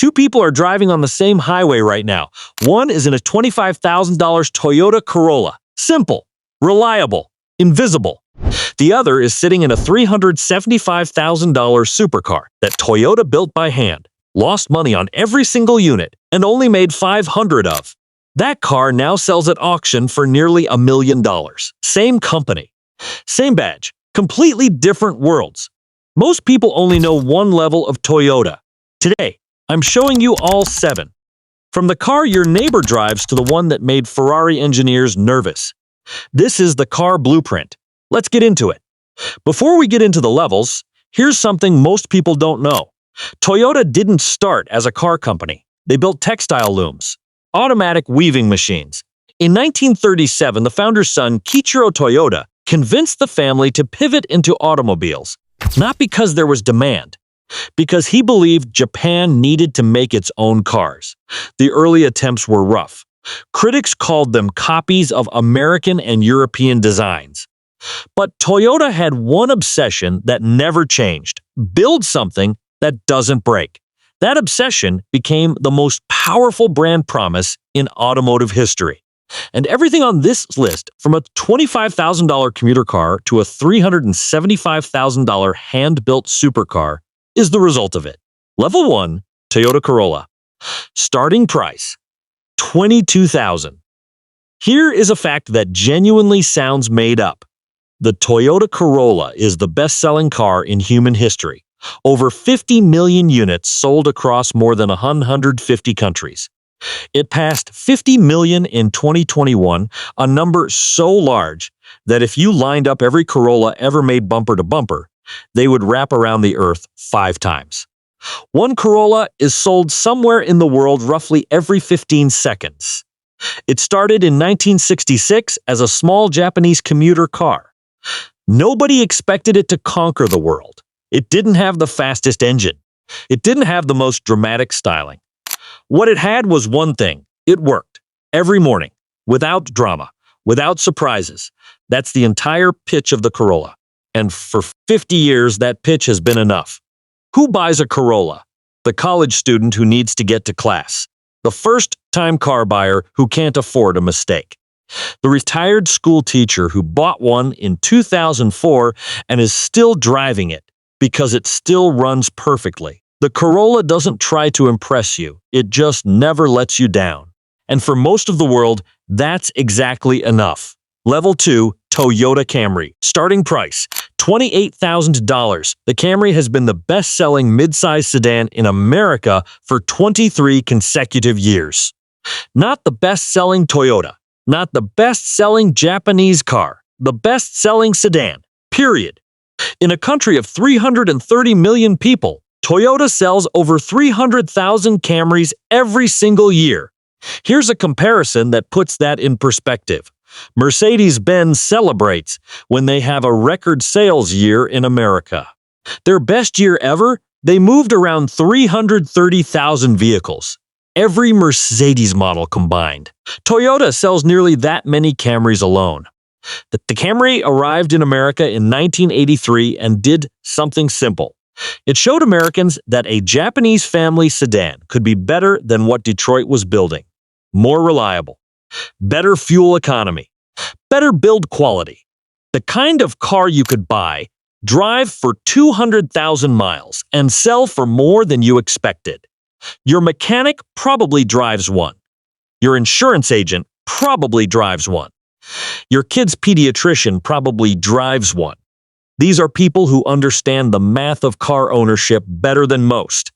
Two people are driving on the same highway right now. One is in a $25,000 Toyota Corolla. Simple, reliable, invisible. The other is sitting in a $375,000 supercar that Toyota built by hand, lost money on every single unit, and only made 500 of. That car now sells at auction for nearly $1 million. Same company, same badge, completely different worlds. Most people only know one level of Toyota. Today, I'm showing you all 7. From the car your neighbor drives to the one that made Ferrari engineers nervous. This is the car blueprint. Let's get into it. Before we get into the levels, here's something most people don't know. Toyota didn't start as a car company. They built textile looms, automatic weaving machines. In 1937, the founder's son, Kiichiro Toyota, convinced the family to pivot into automobiles. Not because there was demand, because he believed Japan needed to make its own cars. The early attempts were rough. Critics called them copies of American and European designs. But Toyota had one obsession that never changed: build something that doesn't break. That obsession became the most powerful brand promise in automotive history. And everything on this list, from a $25,000 commuter car to a $375,000 hand-built supercar, is the result of it. Level 1, Toyota Corolla. Starting price, $22,000. Here is a fact that genuinely sounds made up. The Toyota Corolla is the best-selling car in human history. Over 50 million units sold across more than 150 countries. It passed 50 million in 2021, a number so large that if you lined up every Corolla ever made bumper to bumper, they would wrap around the earth 5 times. One Corolla is sold somewhere in the world roughly every 15 seconds. It started in 1966 as a small Japanese commuter car. Nobody expected it to conquer the world. It didn't have the fastest engine. It didn't have the most dramatic styling. What it had was one thing: it worked. Every morning. Without drama. Without surprises. That's the entire pitch of the Corolla. And for 50 years, that pitch has been enough. Who buys a Corolla? The college student who needs to get to class. The first-time car buyer who can't afford a mistake. The retired school teacher who bought one in 2004 and is still driving it because it still runs perfectly. The Corolla doesn't try to impress you. It just never lets you down. And for most of the world, that's exactly enough. Level 2, Toyota Camry. Starting price, $28,000. The Camry has been the best-selling midsize sedan in America for 23 consecutive years. Not the best-selling Toyota. Not the best-selling Japanese car. The best-selling sedan. Period. In a country of 330 million people, Toyota sells over 300,000 Camrys every single year. Here's a comparison that puts that in perspective. Mercedes-Benz celebrates when they have a record sales year in America. Their best year ever, they moved around 330,000 vehicles. Every Mercedes model combined. Toyota sells nearly that many Camrys alone. The Camry arrived in America in 1983 and did something simple. It showed Americans that a Japanese family sedan could be better than what Detroit was building. More reliable, better fuel economy, better build quality. The kind of car you could buy, drive for 200,000 miles, and sell for more than you expected. Your mechanic probably drives one. Your insurance agent probably drives one. Your kid's pediatrician probably drives one. These are people who understand the math of car ownership better than most,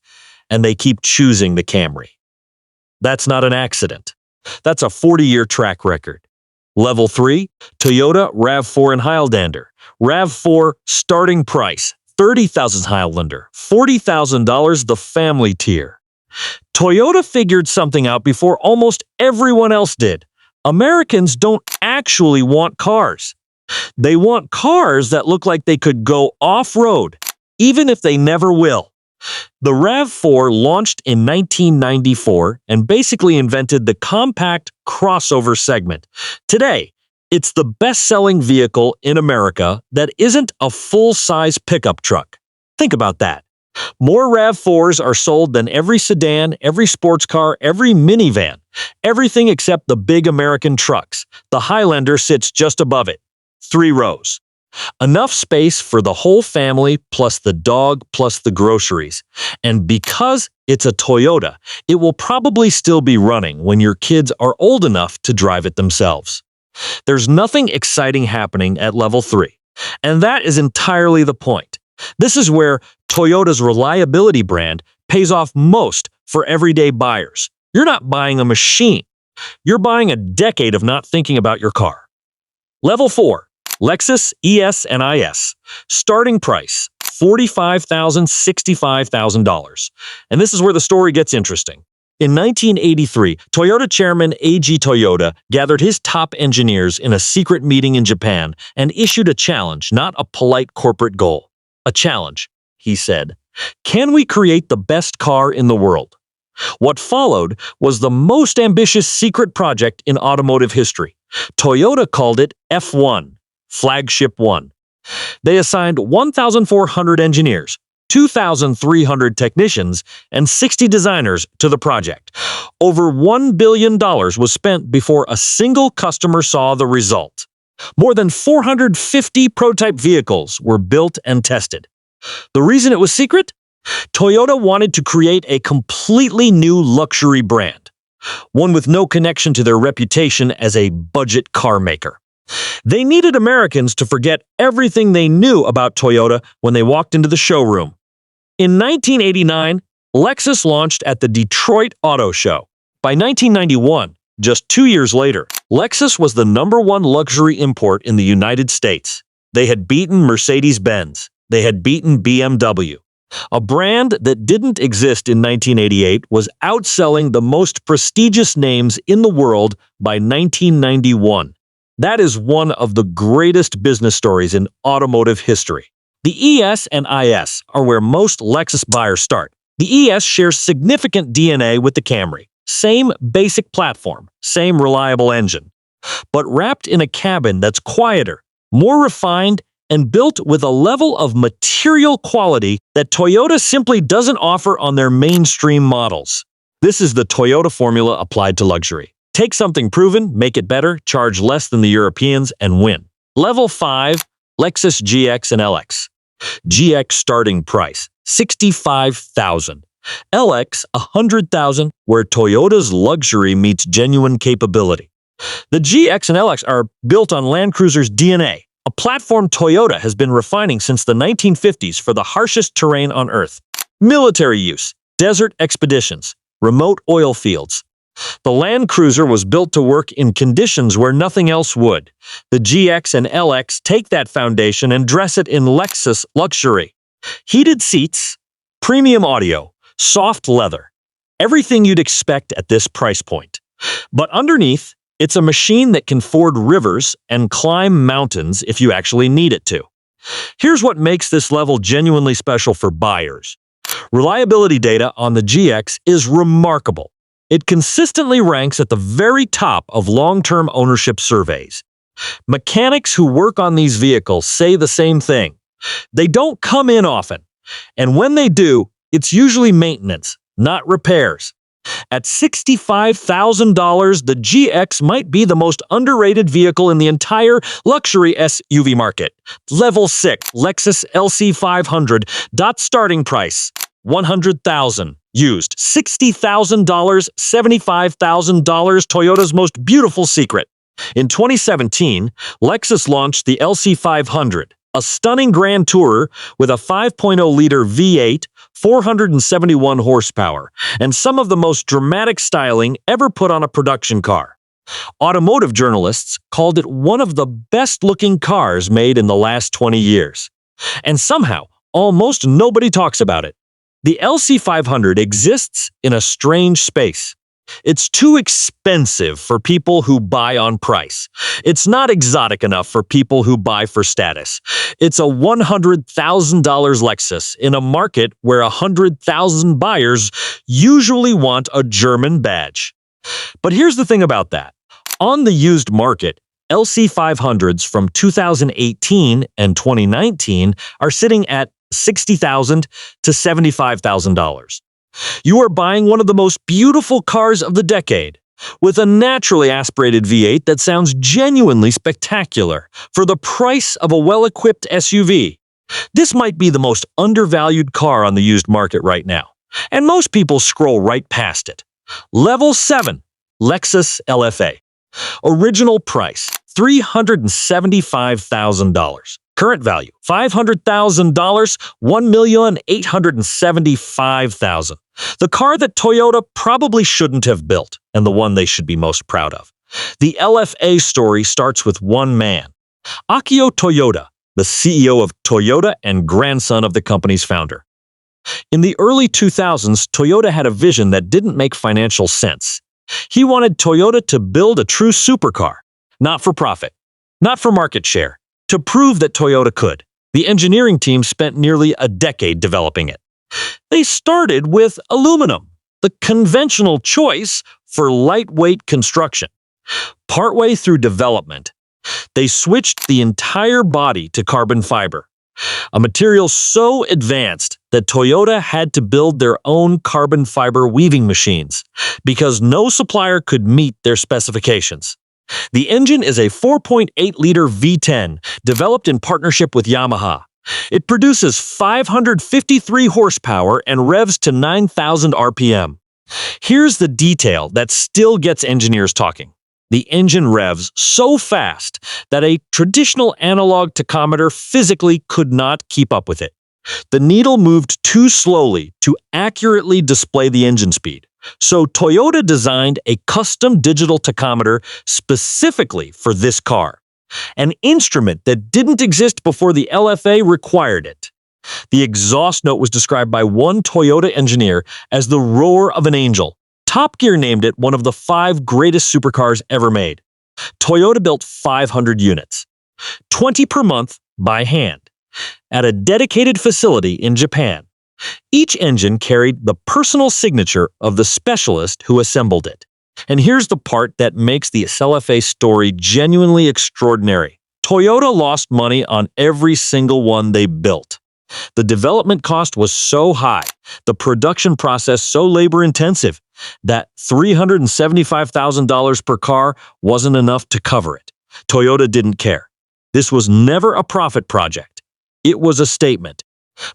and they keep choosing the Camry. That's not an accident. That's a 40-year track record. Level 3, Toyota RAV4 and Highlander. RAV4 starting price, $30,000 Highlander, $40,000 the family tier. Toyota figured something out before almost everyone else did. Americans don't actually want cars. They want cars that look like they could go off-road, even if they never will. The RAV4 launched in 1994 and basically invented the compact crossover segment. Today, it's the best-selling vehicle in America that isn't a full-size pickup truck. Think about that. More RAV4s are sold than every sedan, every sports car, every minivan. Everything except the big American trucks. The Highlander sits just above it. 3 rows. Enough space for the whole family, plus the dog, plus the groceries. And because it's a Toyota, it will probably still be running when your kids are old enough to drive it themselves. There's nothing exciting happening at level 3. And that is entirely the point. This is where Toyota's reliability brand pays off most for everyday buyers. You're not buying a machine. You're buying a decade of not thinking about your car. Level 4. Lexus ES and IS. Starting price, $45,000, $65,000. And this is where the story gets interesting. In 1983, Toyota chairman Eiji Toyoda gathered his top engineers in a secret meeting in Japan and issued a challenge, not a polite corporate goal. A challenge, he said. Can we create the best car in the world? What followed was the most ambitious secret project in automotive history. Toyota called it F1, Flagship 1. They assigned 1,400 engineers, 2,300 technicians, and 60 designers to the project. Over $1 billion was spent before a single customer saw the result. More than 450 prototype vehicles were built and tested. The reason it was secret? Toyota wanted to create a completely new luxury brand, one with no connection to their reputation as a budget car maker. They needed Americans to forget everything they knew about Toyota when they walked into the showroom. In 1989, Lexus launched at the Detroit Auto Show. By 1991, just 2 years later, Lexus was the #1 luxury import in the United States. They had beaten Mercedes-Benz. They had beaten BMW. A brand that didn't exist in 1988 was outselling the most prestigious names in the world by 1991. That is one of the greatest business stories in automotive history. The ES and IS are where most Lexus buyers start. The ES shares significant DNA with the Camry. Same basic platform, same reliable engine, but wrapped in a cabin that's quieter, more refined, and built with a level of material quality that Toyota simply doesn't offer on their mainstream models. This is the Toyota formula applied to luxury. Take something proven, make it better, charge less than the Europeans, and win. Level 5, Lexus GX and LX. GX starting price, $65,000. LX, $100,000, where Toyota's luxury meets genuine capability. The GX and LX are built on Land Cruiser's DNA, a platform Toyota has been refining since the 1950s for the harshest terrain on Earth. Military use, desert expeditions, remote oil fields. The Land Cruiser was built to work in conditions where nothing else would. The GX and LX take that foundation and dress it in Lexus luxury. Heated seats, premium audio, soft leather. Everything you'd expect at this price point. But underneath, it's a machine that can ford rivers and climb mountains if you actually need it to. Here's what makes this level genuinely special for buyers. Reliability data on the GX is remarkable. It consistently ranks at the very top of long-term ownership surveys. Mechanics who work on these vehicles say the same thing. They don't come in often, and when they do, it's usually maintenance, not repairs. At $65,000, the GX might be the most underrated vehicle in the entire luxury SUV market. Level 6, Lexus LC500, starting price, $100,000. Used, $60,000, $75,000, Toyota's most beautiful secret. In 2017, Lexus launched the LC500, a stunning Grand Tourer with a 5.0-liter V8, 471 horsepower, and some of the most dramatic styling ever put on a production car. Automotive journalists called it one of the best-looking cars made in the last 20 years. And somehow, almost nobody talks about it. The LC500 exists in a strange space. It's too expensive for people who buy on price. It's not exotic enough for people who buy for status. It's a $100,000 Lexus in a market where 100,000 buyers usually want a German badge. But here's the thing about that. On the used market, LC500s from 2018 and 2019 are sitting at $60,000 to $75,000. You are buying one of the most beautiful cars of the decade, with a naturally aspirated V8 that sounds genuinely spectacular for the price of a well-equipped SUV. This might be the most undervalued car on the used market right now, and most people scroll right past it. Level 7, Lexus LFA. Original price, $375,000. Current value, $500,000, $1,875,000. The car that Toyota probably shouldn't have built, and the one they should be most proud of. The LFA story starts with one man, Akio Toyoda, the CEO of Toyota and grandson of the company's founder. In the early 2000s, Toyota had a vision that didn't make financial sense. He wanted Toyota to build a true supercar, not for profit, not for market share, to prove that Toyota could. The engineering team spent nearly a decade developing it. They started with aluminum, the conventional choice for lightweight construction. Partway through development, they switched the entire body to carbon fiber, a material so advanced that Toyota had to build their own carbon fiber weaving machines because no supplier could meet their specifications. The engine is a 4.8-liter V10 developed in partnership with Yamaha. It produces 553 horsepower and revs to 9,000 RPM. Here's the detail that still gets engineers talking. The engine revs so fast that a traditional analog tachometer physically could not keep up with it. The needle moved too slowly to accurately display the engine speed. So Toyota designed a custom digital tachometer specifically for this car. An instrument that didn't exist before the LFA required it. The exhaust note was described by one Toyota engineer as the roar of an angel. Top Gear named it one of the 5 greatest supercars ever made. Toyota built 500 units, 20 per month by hand, at a dedicated facility in Japan. Each engine carried the personal signature of the specialist who assembled it. And here's the part that makes the LFA story genuinely extraordinary. Toyota lost money on every single one they built. The development cost was so high, the production process so labor-intensive, that $375,000 per car wasn't enough to cover it. Toyota didn't care. This was never a profit project. It was a statement.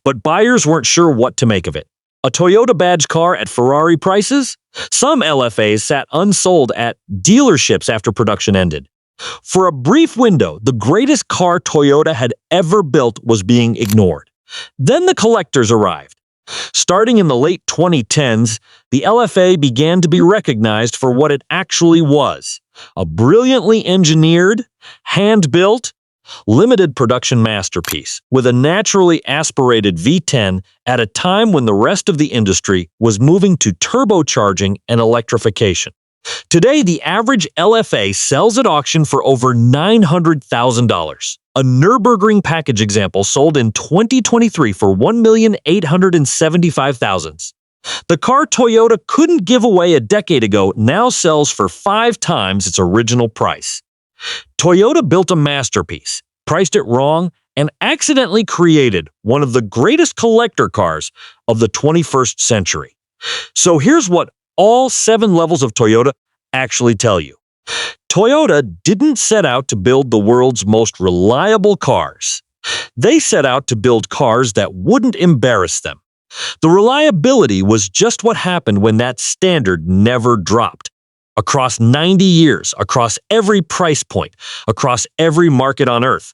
But buyers weren't sure what to make of it. A Toyota badge car at Ferrari prices? Some LFAs sat unsold at dealerships after production ended. For a brief window, the greatest car Toyota had ever built was being ignored. Then the collectors arrived. Starting in the late 2010s, the LFA began to be recognized for what it actually was: a brilliantly engineered, hand-built, limited production masterpiece with a naturally aspirated V10 at a time when the rest of the industry was moving to turbocharging and electrification. Today, the average LFA sells at auction for over $900,000. A Nürburgring package example sold in 2023 for $1,875,000. The car Toyota couldn't give away a decade ago now sells for 5 times its original price. Toyota built a masterpiece, priced it wrong, and accidentally created one of the greatest collector cars of the 21st century. So here's what all 7 levels of Toyota actually tell you. Toyota didn't set out to build the world's most reliable cars. They set out to build cars that wouldn't embarrass them. The reliability was just what happened when that standard never dropped. Across 90 years, across every price point, across every market on Earth.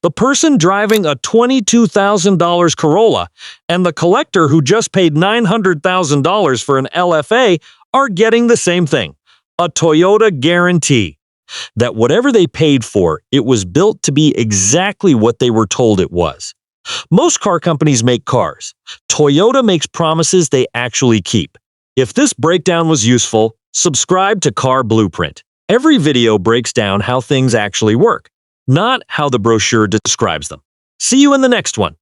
The person driving a $22,000 Corolla and the collector who just paid $900,000 for an LFA are getting the same thing. A Toyota guarantee that whatever they paid for, it was built to be exactly what they were told it was. Most car companies make cars. Toyota makes promises they actually keep. If this breakdown was useful, subscribe to Car Blueprint. Every video breaks down how things actually work, not how the brochure describes them. See you in the next one.